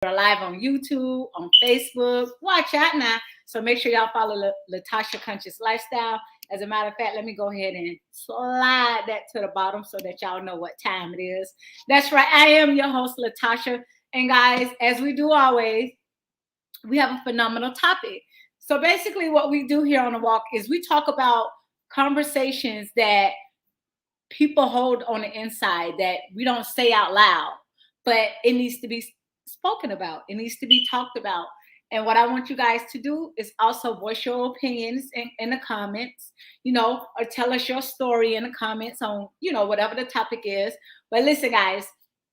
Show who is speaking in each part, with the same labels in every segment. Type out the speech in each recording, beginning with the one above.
Speaker 1: We're live on YouTube, on Facebook. Watch out now. So make sure y'all follow Latasha Conscious Lifestyle. As a matter of fact, let me go ahead and slide that to the bottom so that y'all know what time it is. That's right. I am your host, Latasha. And guys, as we do always, we have a phenomenal topic. So basically what we do here on the walk is we talk about conversations that people hold on the inside that we don't say out loud, but it needs to be spoken about. It needs to be talked about. And what I want you guys to do is also voice your opinions in the comments, or tell us your story in the comments on, whatever the topic is. But listen, guys,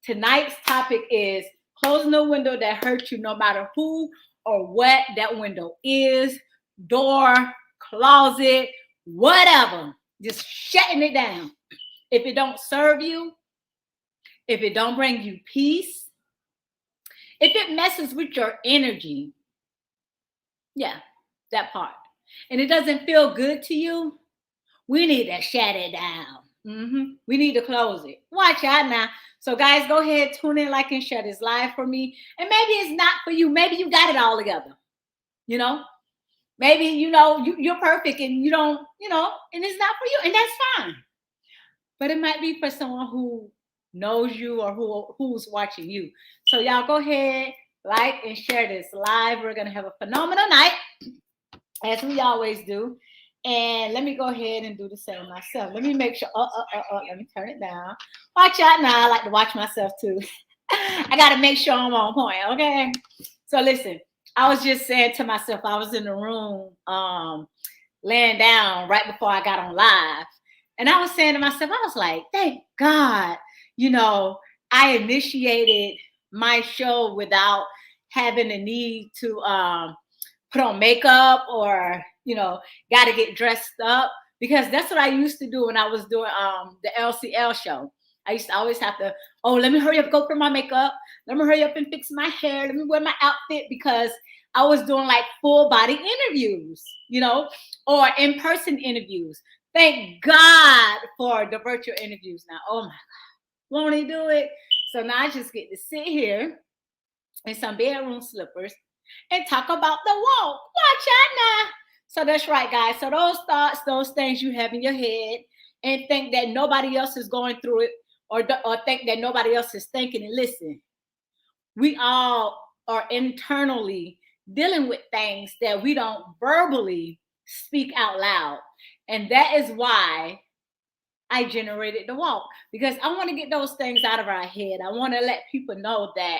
Speaker 1: tonight's topic is closing the window that hurts you, no matter who or what that window is, door, closet, whatever. Just shutting it down. If it don't serve you, if it don't bring you peace, if it messes with your energy, yeah, that part, and it doesn't feel good to you, we need to shut it down. We need to close it. Watch out now. So guys, go ahead, tune in, like, and share this live for me. And maybe it's not for you. Maybe you got it all together. Maybe, you're perfect and you don't, and it's not for you. And that's fine. But it might be for someone who knows you or who's watching you. So y'all go ahead, like, and share this live. We're going to have a phenomenal night, as we always do. And let me go ahead and do the same myself. Let me make sure. Let me turn it down. Watch out now. I like to watch myself too. I got to make sure I'm on point. Okay. So listen, I was just saying to myself, I was in the room laying down right before I got on live. And I was saying to myself, I was like, thank God, I initiated my show without having the need to put on makeup or, got to get dressed up, because that's what I used to do when I was doing the LCL show. I used to always have to, let me hurry up, go put my makeup. Let me hurry up and fix my hair. Let me wear my outfit, because I was doing like full body interviews, or in-person interviews. Thank God for the virtual interviews now. Oh my God. Won't he do it? So now I just get to sit here in some bedroom slippers and talk about the walk. Watch out now. So that's right, guys. So those thoughts, those things you have in your head, and think that nobody else is going through it, or think that nobody else is thinking it. Listen, we all are internally dealing with things that we don't verbally speak out loud. And that is why I generated the walk, because I want to get those things out of our head. I want to let people know that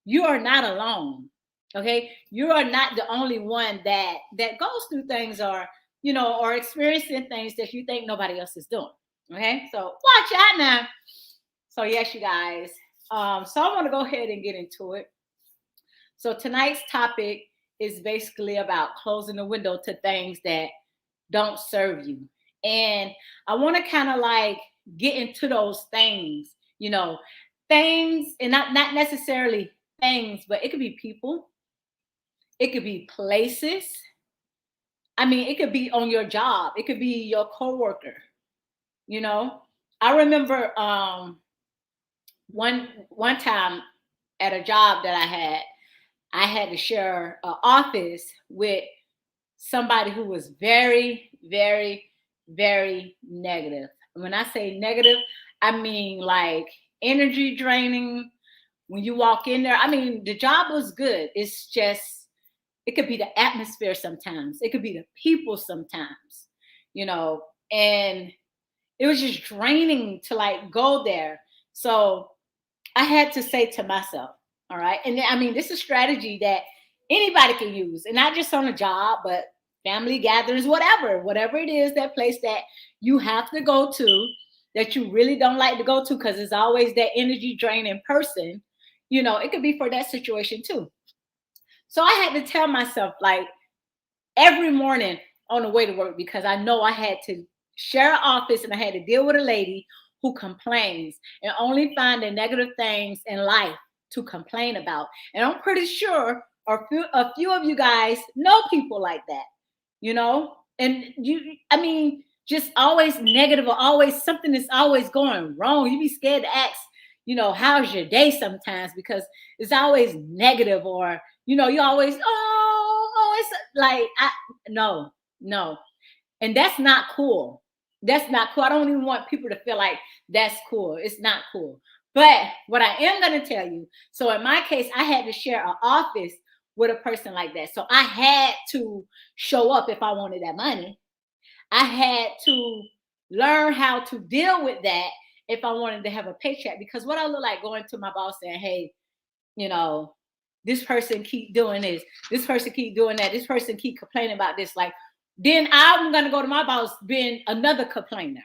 Speaker 1: you are not alone. Okay, you are not the only one that goes through things, or or experiencing things that you think nobody else is doing. Okay, so watch out now. So yes, you guys. So I want to go ahead and get into it. So tonight's topic is basically about closing the window to things that don't serve you. And I want to kind of like get into those things, things, and not necessarily things, but it could be people. It could be places. I mean, it could be on your job. It could be your coworker. I remember one time at a job that I had to share an office with somebody who was very, very, very negative. When I say negative, I mean like energy draining. When you walk in there, I mean, the job was good. It's just, it could be the atmosphere sometimes. It could be the people sometimes, and it was just draining to like go there. So I had to say to myself, all right. And I mean, this is a strategy that anybody can use, and not just on a job, but family gatherings, whatever it is, that place that you have to go to that you really don't like to go to because it's always that energy draining person, it could be for that situation too. So I had to tell myself, like, every morning on the way to work, because I know I had to share an office and I had to deal with a lady who complains and only find the negative things in life to complain about. And I'm pretty sure a few of you guys know people like that, and I mean, just always negative, or always something is always going wrong. You be scared to ask, how's your day sometimes, because it's always negative, or, you always, it's like, no, no. And that's not cool. That's not cool. I don't even want people to feel like that's cool. It's not cool. But what I am going to tell you, so in my case, I had to share an office with a person like that. So I had to show up if I wanted that money. I had to learn how to deal with that if I wanted to have a paycheck. Because what I look like going to my boss saying, hey, this person keep doing this person keep doing that, this person keep complaining about this, like, then I'm going to go to my boss being another complainer.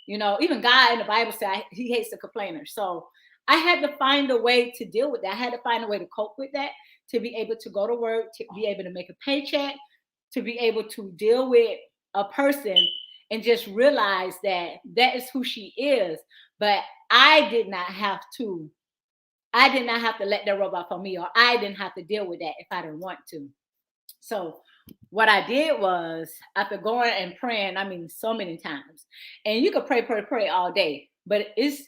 Speaker 1: Even God in the Bible said he hates the complainer. So I had to find a way to deal with that. I had to find a way to cope with that, to be able to go to work, to be able to make a paycheck, to be able to deal with a person and just realize that that is who she is. But I did not have to let that rub off on me, or I didn't have to deal with that if I didn't want to. So what I did was, after going and praying, so many times, and you could pray all day, but it's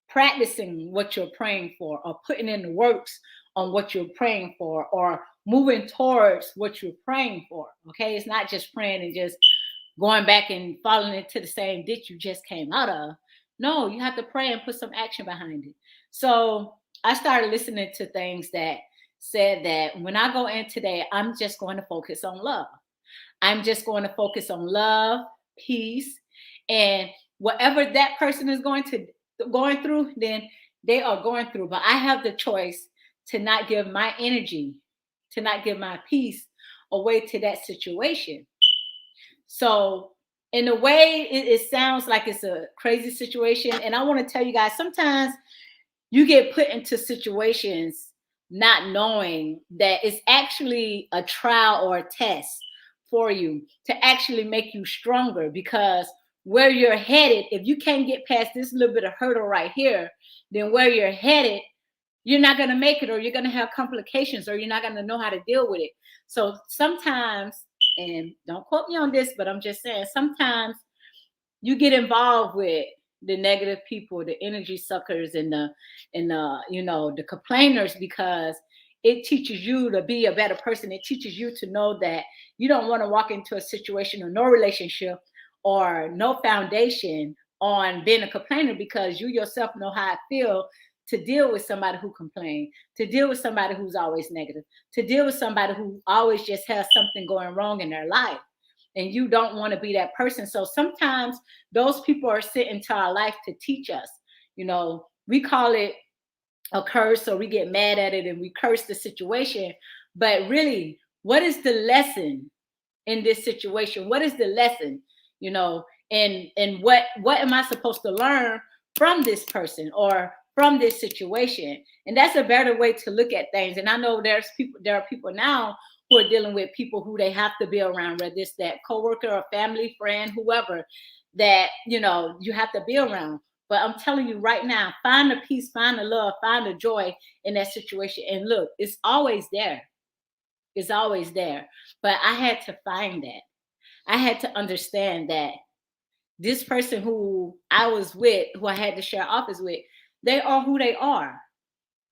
Speaker 1: practicing what you're praying for, or putting in the works on what you're praying for, or moving towards what you're praying for. Okay. It's not just praying and just going back and falling into the same ditch you just came out of. No, you have to pray and put some action behind it. So I started listening to things that said that when I go in today, I'm just going to focus on love. I'm just going to focus on love, peace, and whatever that person is going through, then they are going through. But I have the choice to not give my energy, to not give my peace away to that situation. So in a way, it sounds like it's a crazy situation. And I want to tell you guys, sometimes you get put into situations not knowing that it's actually a trial or a test for you to actually make you stronger. Because where you're headed, if you can't get past this little bit of hurdle right here, then where you're headed, you're not going to make it, or you're going to have complications, or you're not going to know how to deal with it. So sometimes, and don't quote me on this, but I'm just saying, sometimes you get involved with the negative people, the energy suckers, and the complainers, because it teaches you to be a better person. It teaches you to know that you don't want to walk into a situation or no relationship or no foundation on being a complainer, because you yourself know how it feels to deal with somebody who complains, to deal with somebody who's always negative, to deal with somebody who always just has something going wrong in their life. And you don't want to be that person. So sometimes those people are sent into our life to teach us. We call it a curse, or we get mad at it and we curse the situation. But really, what is the lesson in this situation? What is the lesson? And what am I supposed to learn from this person or from this situation? And that's a better way to look at things. And I know there are people now who are dealing with people who they have to be around, whether it's that coworker or family, friend, whoever, that, you have to be around. But I'm telling you right now, find the peace, find the love, find the joy in that situation. And look, it's always there. It's always there. But I had to find that. I had to understand that this person who I was with, who I had to share office with, they are who they are.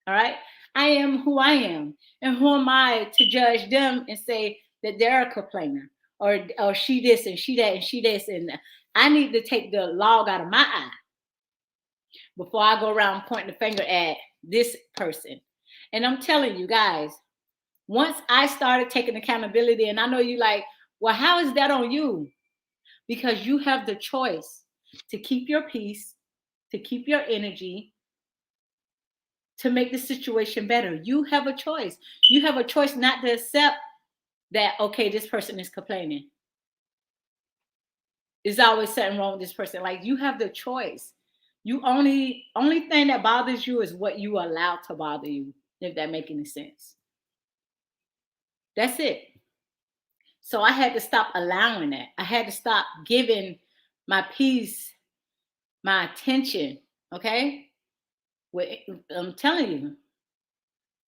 Speaker 1: All right. I am who I am. And who am I to judge them and say that they're a complainer, or she this and she that and she this? And I need to take the log out of my eye before I go around pointing the finger at this person. And I'm telling you guys, once I started taking accountability, and I know you like, well, how is that on you? Because you have the choice to keep your peace, to keep your energy, to make the situation better. You have a choice. You have a choice not to accept that, okay, this person is complaining. There's always something wrong with this person. Like, you have the choice. You only thing that bothers you is what you allow to bother you, if that makes any sense. That's it. So I had to stop allowing that. I had to stop giving my peace, my attention. Okay? I'm telling you,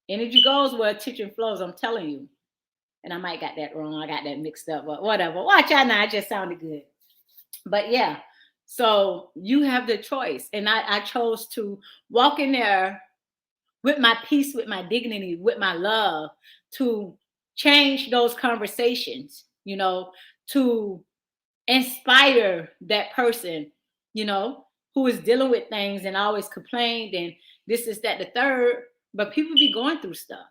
Speaker 1: energy goes where attention flows. I'm telling you. And I might got that wrong. I got that mixed up, but whatever. Watch out now. It just sounded good. But yeah. So you have the choice. And I chose to walk in there with my peace, with my dignity, with my love, to change those conversations, to inspire that person, who is dealing with things and always complained and this is that the third, but people be going through stuff.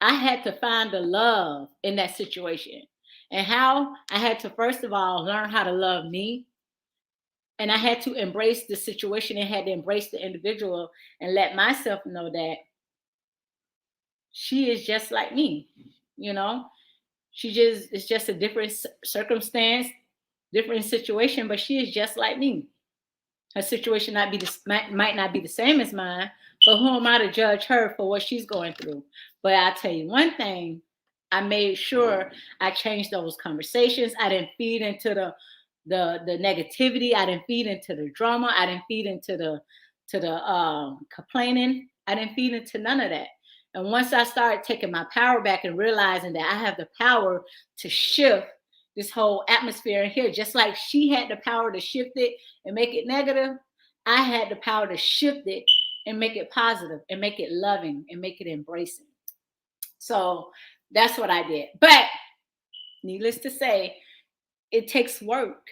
Speaker 1: I had to find the love in that situation. And how I had to, first of all, learn how to love me. And I had to embrace the situation and had to embrace the individual and let myself know that she is just like me, you know? It's just a different circumstance, different situation, but she is just like me. Her situation might not be the same as mine, but who am I to judge her for what she's going through? But I'll tell you one thing, I made sure I changed those conversations. I didn't feed into the negativity. I didn't feed into the drama. I didn't feed into the complaining. I didn't feed into none of that. And once I started taking my power back and realizing that I have the power to shift this whole atmosphere in here, just like she had the power to shift it and make it negative, I had the power to shift it and make it positive and make it loving and make it embracing. So that's what I did. But needless to say, it takes work,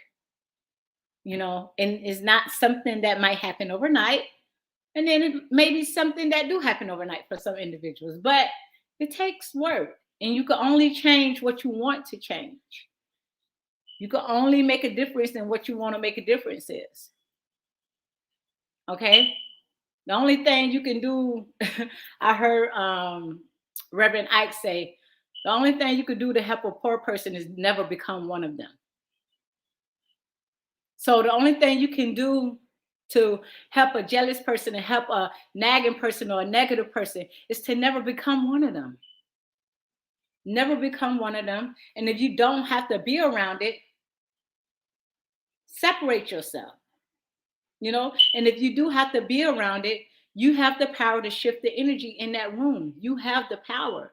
Speaker 1: and it's not something that might happen overnight. And then it may be something that do happen overnight for some individuals, but it takes work. And you can only change what you want to change. You can only make a difference in what you want to make a difference is. Okay? The only thing you can do, I heard Reverend Ike say, the only thing you could do to help a poor person is never become one of them. So the only thing you can do to help a jealous person and help a nagging person or a negative person is to never become one of them. Never become one of them. And if you don't have to be around it, separate yourself. And if you do have to be around it, you have the power to shift the energy in that room. You have the power.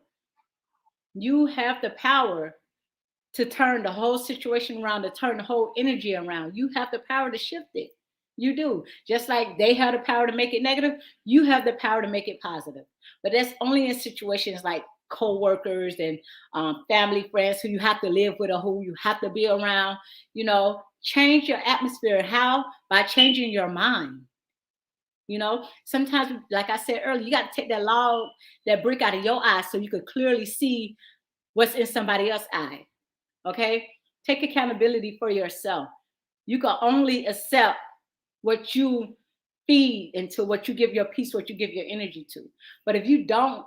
Speaker 1: You have the power to turn the whole situation around, to turn the whole energy around. You have the power to shift it. You do. Just like they have the power to make it negative, you have the power to make it positive. But that's only in situations like co-workers and family, friends who you have to live with or who you have to be around. Change your atmosphere. How? By changing your mind. Sometimes, like I said earlier, you got to take that brick out of your eye so you could clearly see what's in somebody else's eye. Okay? Take accountability for yourself. You can only accept what you feed into, what you give your peace, what you give your energy to. But if you don't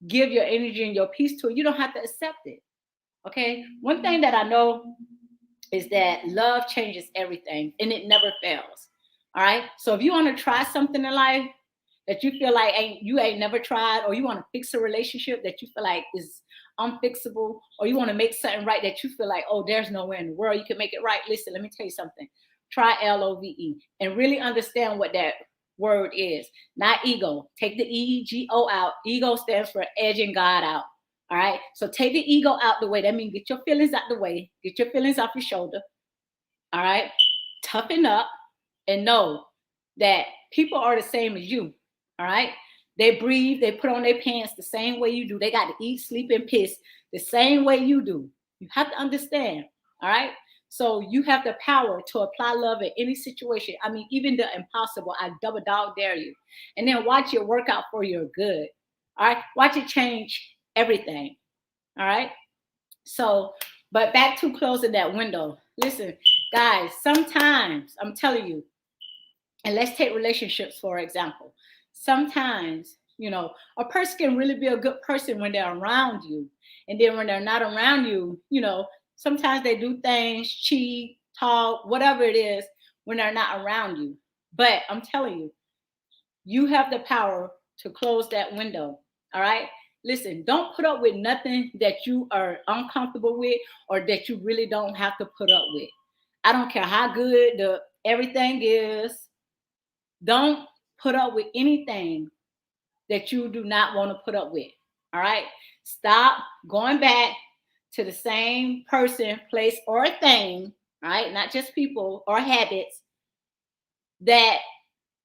Speaker 1: give your energy and your peace to it, you don't have to accept it. Okay? One thing that I know is that love changes everything and it never fails. All right? So if you want to try something in life that you feel like you ain't never tried, or you want to fix a relationship that you feel like is unfixable, or you want to make something right that you feel like, oh, there's nowhere in the world you can make it right. Listen, let me tell you something. Try LOVE and really understand what that word is. Not ego. Take the EGO out. Ego stands for edging God out. All right. So take the ego out the way. That means get your feelings out the way. Get your feelings off your shoulder. All right. Toughen up and know that people are the same as you. All right. They breathe, they put on their pants the same way you do. They got to eat, sleep, and piss the same way you do. You have to understand. All right. So you have the power to apply love in any situation. I mean, even the impossible. I double dog dare you. And then watch it work out for your good. All right. Watch it change everything. All right. So, but back to closing that window. Listen, guys, sometimes I'm telling you, and let's take relationships for example. Sometimes, a person can really be a good person when they're around you. And then when they're not around you, sometimes they do things, cheat, talk, whatever it is, when they're not around you. But I'm telling you, you have the power to close that window. All right. Listen, don't put up with nothing that you are uncomfortable with or that you really don't have to put up with. I don't care how good everything is. Don't put up with anything that you do not want to put up with. All right. Stop going back to the same person, place, or thing right? Not just people or habits that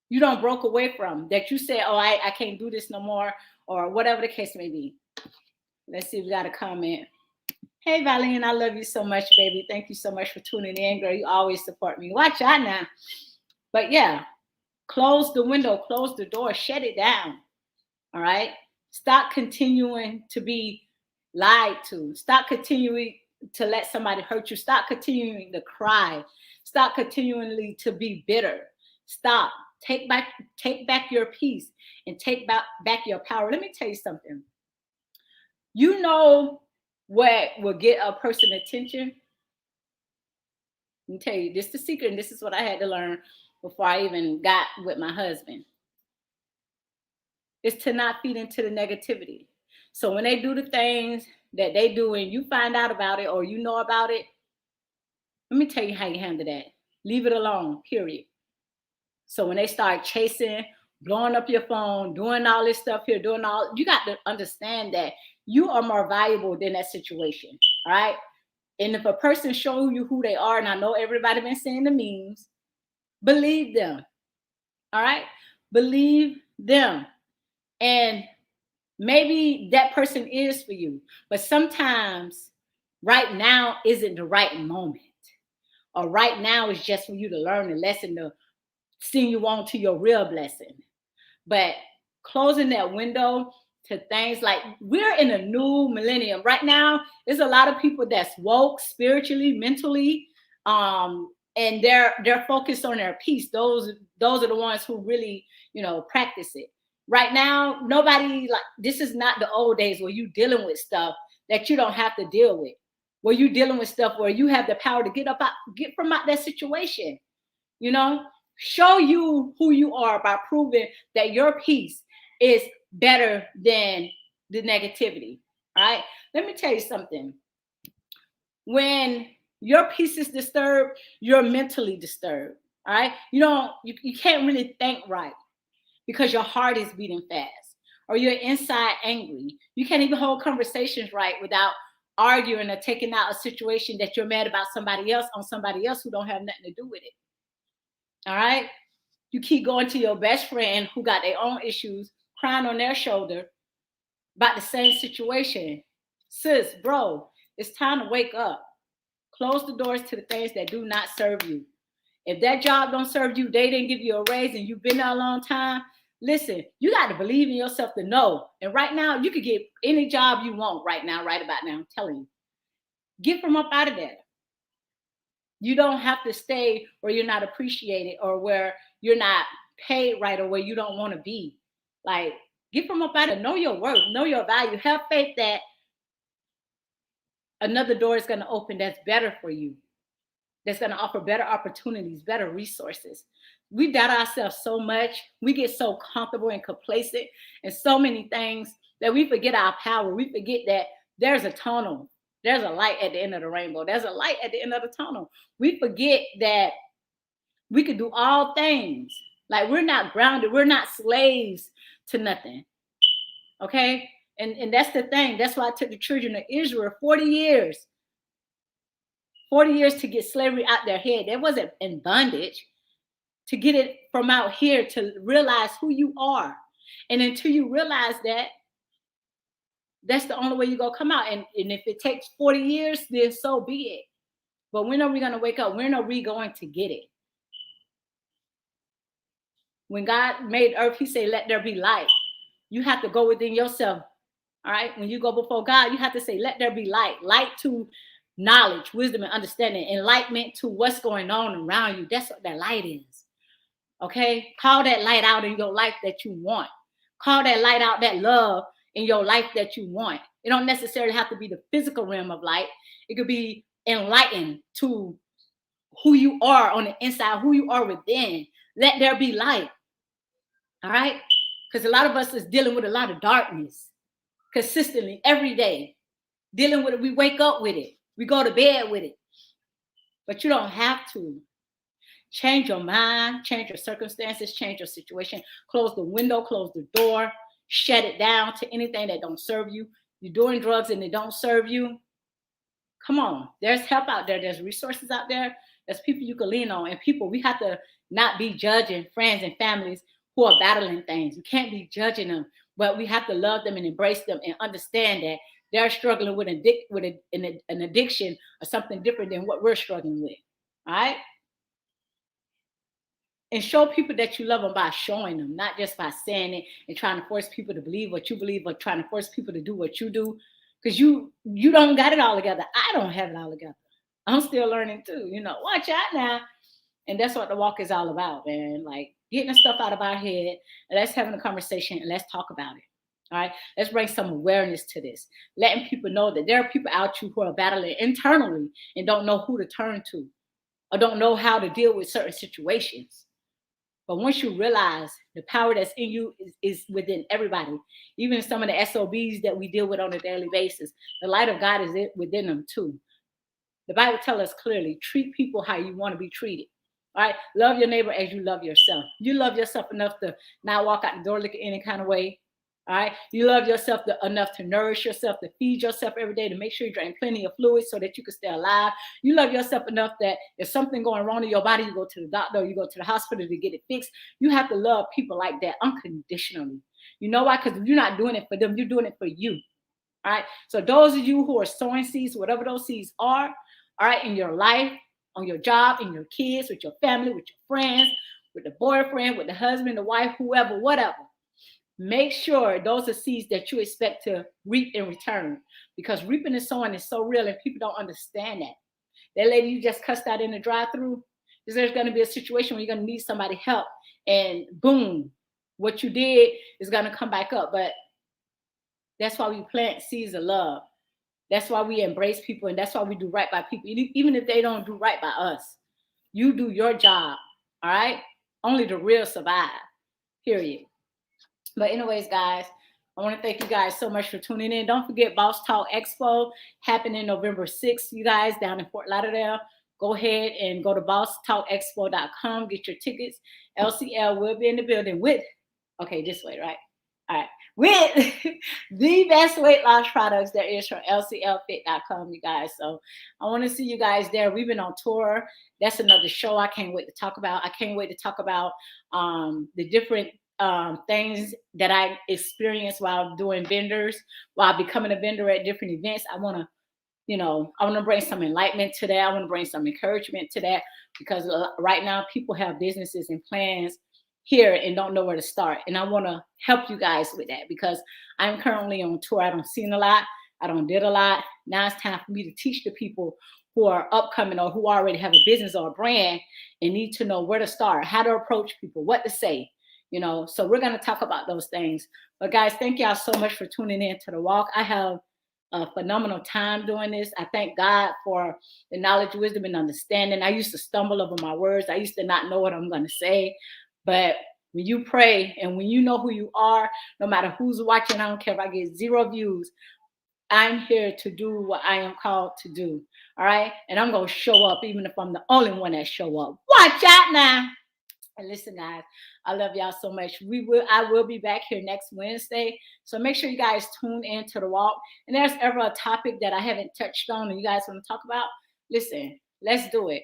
Speaker 1: you don't broke away from, that you say, oh, I can't do this no more, or whatever the case may be. Let's see if we got a comment. Hey, Valian, I love you so much, baby. Thank you so much for tuning in, girl. You always support me. Watch out now. But yeah, close the window, close the door, shut it down. All right? Stop continuing to be lied to. Stop continuing to let somebody hurt you. Stop continuing to cry. Stop continually to be bitter. Stop. Take back your peace and take back your power. Let me tell you something. You know what will get a person attention? Let me tell you, this is the secret, and this is what I had to learn before I even got with my husband. Is to not feed into the negativity. So when they do the things that they do and you find out about it or you know about it, let me tell you how you handle that. Leave it alone, period. So when they start chasing, blowing up your phone, doing all this stuff here, you got to understand that you are more valuable than that situation, all right? And if a person shows you who they are, and I know everybody been saying the memes, believe them, all right? Believe them. And maybe that person is for you, but sometimes right now isn't the right moment, or right now is just for you to learn a lesson to send you on to your real blessing. But closing that window to things like, we're in a new millennium right now. There's a lot of people that's woke spiritually, mentally, and they're focused on their peace. Those are the ones who really, practice it. Right now, nobody, like, this is not the old days where you dealing with stuff that you don't have to deal with, where you dealing with stuff where you have the power to get from out that situation. Show you who you are by proving that your peace is better than the negativity. All right. Let me tell you something. When your peace is disturbed, you're mentally disturbed. All right. You can't really think right because your heart is beating fast, or you're inside angry. You can't even hold conversations right without arguing or taking out a situation that you're mad about somebody else on somebody else who don't have nothing to do with it. All right. You keep going to your best friend who got their own issues, crying on their shoulder about the same situation. Sis, bro, it's time to wake up. Close the doors to the things that do not serve you. If that job don't serve you, they didn't give you a raise and you've been there a long time, listen, you got to believe in yourself to know. And right now, you could get any job you want right about now. I'm telling you. Get from up out of there. You don't have to stay where you're not appreciated or where you're not paid right or where you don't want to be. Like, get from up out of, know your worth, know your value. Have faith that another door is going to open that's better for you, that's going to offer better opportunities, better resources. We doubt ourselves so much. We get so comfortable and complacent in so many things that we forget our power. We forget that there's a tunnel. There's a light at the end of the rainbow. There's a light at the end of the tunnel. We forget that we could do all things. Like, we're not grounded. We're not slaves to nothing. Okay? And that's the thing. That's why I took the children of Israel 40 years. 40 years to get slavery out their head. They wasn't in bondage. To get it from out here, to realize who you are. And until you realize that, that's the only way you're going to come out. And if it takes 40 years, then so be it. But when are we going to wake up? When are we going to get it? When God made earth, he said, let there be light. You have to go within yourself. All right? When you go before God, you have to say, let there be light. Light to knowledge, wisdom, and understanding. Enlightenment to what's going on around you. That's what that light is. Okay? Call that light out in your life that you want. Call that light out, that love in your life that you want. It don't necessarily have to be the physical realm of light. It could be enlightened to who you are on the inside, who you are within. Let there be light. All right? Because a lot of us is dealing with a lot of darkness consistently every day. Dealing with it. We wake up with it. We go to bed with it. But you don't have to. Change your mind, change your circumstances, change your situation. Close the window, close the door, shut it down to anything that don't serve you. You're doing drugs and they don't serve you. Come on, there's help out there. There's resources out there. There's people you can lean on. And people, we have to not be judging friends and families who are battling things. We can't be judging them, but we have to love them and embrace them and understand that they're struggling with, an addiction or something different than what we're struggling with. All right. And show people that you love them by showing them, not just by saying it and trying to force people to believe what you believe or trying to force people to do what you do. Because you don't got it all together. I don't have it all together. I'm still learning too. Watch out now. And that's what the walk is all about, man. Like getting the stuff out of our head and let's having a conversation and let's talk about it. All right. Let's bring some awareness to this. Letting people know that there are people out you who are battling internally and don't know who to turn to or don't know how to deal with certain situations. But once you realize the power that's in you is within everybody, even some of the SOBs that we deal with on a daily basis, the light of God is within them too. The Bible tells us clearly, treat people how you want to be treated. All right. Love your neighbor as you love yourself. You love yourself enough to not walk out the door looking any kind of way. All right. You love yourself enough to nourish yourself, to feed yourself every day, to make sure you drink plenty of fluids so that you can stay alive. You love yourself enough that if something going wrong in your body, you go to the doctor, or you go to the hospital to get it fixed. You have to love people like that unconditionally. You know why? Because you're not doing it for them. You're doing it for you. All right. So those of you who are sowing seeds, whatever those seeds are, all right, in your life, on your job, in your kids, with your family, with your friends, with the boyfriend, with the husband, the wife, whoever, whatever. Make sure those are seeds that you expect to reap in return, because reaping and sowing is so real and people don't understand that. That lady you just cussed out in the drive-through, there's going to be a situation where you're going to need somebody help, and boom, what you did is going to come back up. But that's why we plant seeds of love. That's why we embrace people, and that's why we do right by people, even if they don't do right by us. You do your job, all right? Only the real survive, period. But anyways, guys, I want to thank you guys so much for tuning in. Don't forget Boss Talk Expo happening November 6th, you guys, down in Fort Lauderdale. Go ahead and go to bosstalkexpo.com, get your tickets. LCL will be in the building with, okay, this way, right? All right. With the best weight loss products there is from lclfit.com, you guys. So I want to see you guys there. We've been on tour. That's another show I can't wait to talk about. I can't wait to talk about the different things that I experienced while doing vendors, while becoming a vendor at different events. I want to bring some enlightenment to that. I want to bring some encouragement to that, because right now people have businesses and plans here and don't know where to start. And I want to help you guys with that, because I'm currently on tour. I don't seen a lot. I don't did a lot. Now it's time for me to teach the people who are upcoming or who already have a business or a brand and need to know where to start, how to approach people, what to say, So we're going to talk about those things. But guys, thank y'all so much for tuning in to The Walk. I have a phenomenal time doing this. I thank God for the knowledge, wisdom, and understanding. I used to stumble over my words. I used to not know what I'm going to say. But when you pray and when you know who you are, no matter who's watching, I don't care if I get 0 views, I'm here to do what I am called to do. All right. And I'm going to show up, even if I'm the only one that show up. Watch out now. And listen, guys, I love y'all so much. I will be back here next Wednesday. So make sure you guys tune in to The Walk. And there's ever a topic that I haven't touched on and you guys want to talk about, listen, let's do it.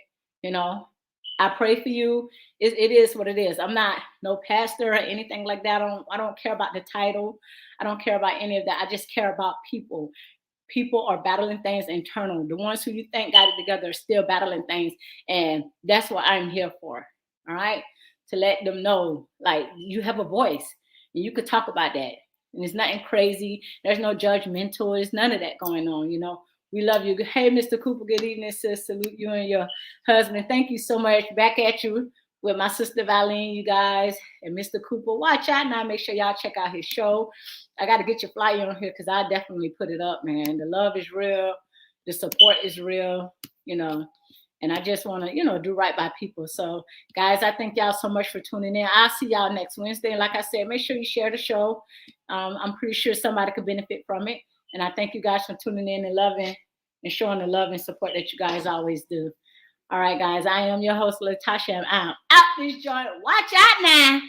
Speaker 1: I pray for you. It is what it is. I'm not no pastor or anything like that. I don't care about the title. I don't care about any of that. I just care about people. People are battling things internal. The ones who you think got it together are still battling things. And that's what I'm here for. All right. To let them know, like, you have a voice and you could talk about that. And it's nothing crazy. There's no judgmental. There's none of that going on. We love you. Hey, Mr. Cooper, good evening, sis. Salute you and your husband. Thank you so much. Back at you with my sister Valine, you guys, and Mr. Cooper. Watch out now. Make sure y'all check out his show. I got to get your flyer on here because I definitely put it up, man. The love is real. The support is real, And I just want to, do right by people. So, guys, I thank y'all so much for tuning in. I'll see y'all next Wednesday. And like I said, make sure you share the show. I'm pretty sure somebody could benefit from it. And I thank you guys for tuning in and loving and showing the love and support that you guys always do. All right, guys, I am your host, Latasha, and I'm out this joint. Watch out now.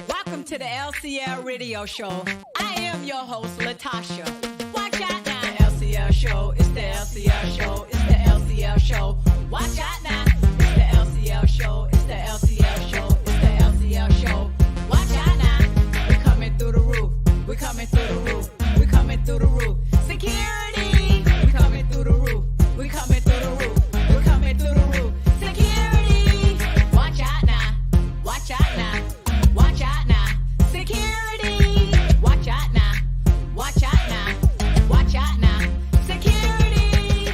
Speaker 1: Welcome
Speaker 2: to the LCL Radio Show. I am your host, Latasha. Watch out now. The LCL Show. It's the LCL Show. It's the LCL Show. Watch out now. It's the LCL Show. It's the LCL Show. It's the LCL Show. Watch out now. We're coming through the roof. We're coming through the roof. We're coming through the roof. Security. We're coming through the roof. We're coming through the roof. We're coming through the roof. Security. Watch out now. Watch out now. Watch out now. Security. Watch out now. Watch out now. Watch out now. Security.